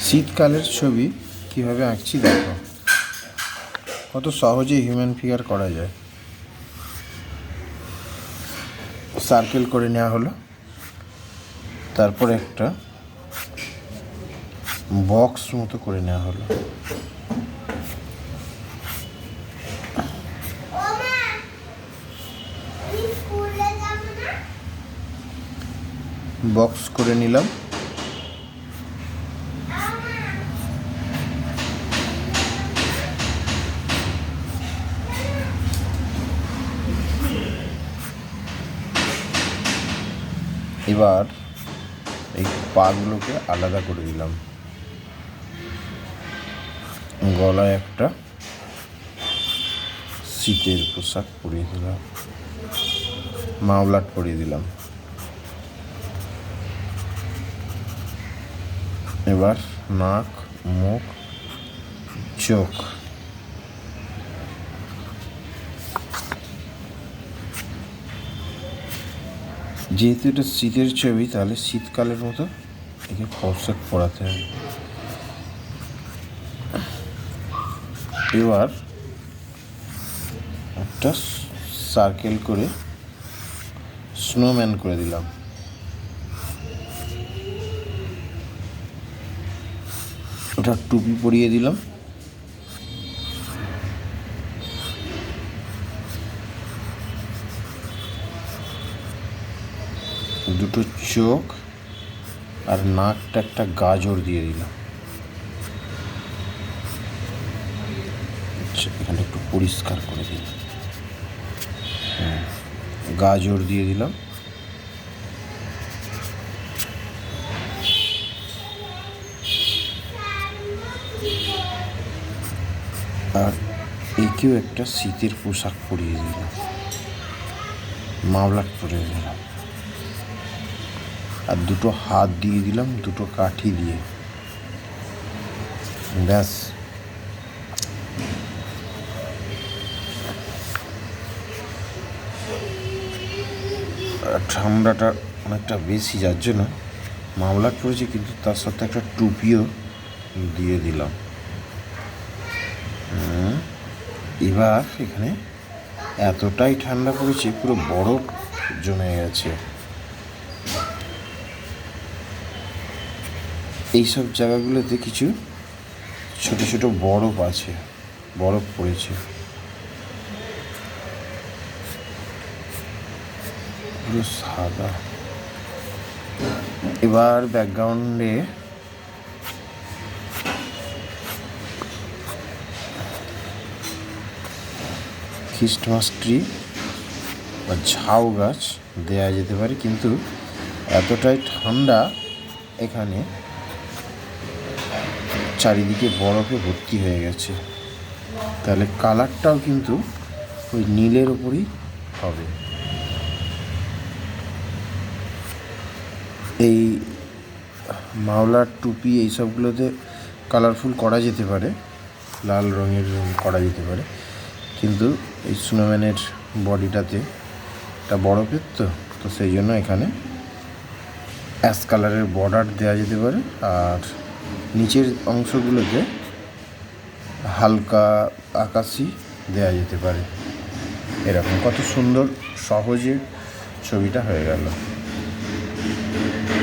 শীতকালের ছবি কিভাবে আঁকছি দেখো, কত সহজে হিউম্যান ফিগার করা যায়। সার্কেল করে নেওয়া হলো, তারপর একটা বক্স মতো করে নেওয়া হলো। বক্স করে নিলাম, এবার এই পাগুলোকে আলাদা করে দিলাম। গলায় একটা শীতের পোশাক পরিয়ে দিলাম, মাওলাট পরিয়ে দিলাম। এবার নাক, মুখ, চোখ, যেহেতু এটা শীতের ছবি তাহলে শীতকালের মতো একে পোশাক পরাতে হবে। এবার একটা সার্কেল করে স্নোম্যান করে দিলাম। ওটা টুপি পরিয়ে দিলাম, দুটো চোখ আর নাকটা একটা গাজর দিয়ে দিলাম। আচ্ছা, এখানে একটু পরিষ্কার করে দিলাম, গাজর দিয়ে দিলাম। আর একেও একটা শীতের পোশাক পরিয়ে দিলাম, মাওলাট পরিয়ে দিলাম। আর দুটো হাত দিয়ে দিলাম, দুটো কাঠি দিয়ে। ব্যাস, ঠান্ডাটা অনেকটা বেশি, যার জন্য মাওলাট পড়েছে, কিন্তু তার সাথে একটা টুপিও দিয়ে দিলাম। এবার এখানে এতটাই ঠান্ডা পড়েছে, পুরো বরফ জমে গেছে। এইসব জায়গাগুলোতে কিছু ছোট ছোট বরফ আছে, বরফ পড়েছে, পুরো সাদা। এবার ব্যাকগ্রাউন্ডে খ্রিস্টমাস ট্রি বা ঝাউ গাছ দেয়া যেতে পারে, কিন্তু এতটাই ঠান্ডা এখানে, চারিদিকে বরফে ভর্তি হয়ে গেছে, তাহলে কালারটাও কিন্তু ওই নীলের ওপরই হবে। এই মাওলার টুপি এইসবগুলোতে কালারফুল করা যেতে পারে, লাল রঙের করা যেতে পারে, কিন্তু এই স্নোম্যানের বডিটাতে একটা বরফের তো সেই জন্য এখানে অ্যাশ কালারের বর্ডার দেওয়া যেতে পারে, আর নিচের অংশগুলোতে হালকা আকাশি দেওয়া যেতে পারে। এরকম কত সুন্দর সহজে ছবিটা হয়ে গেল।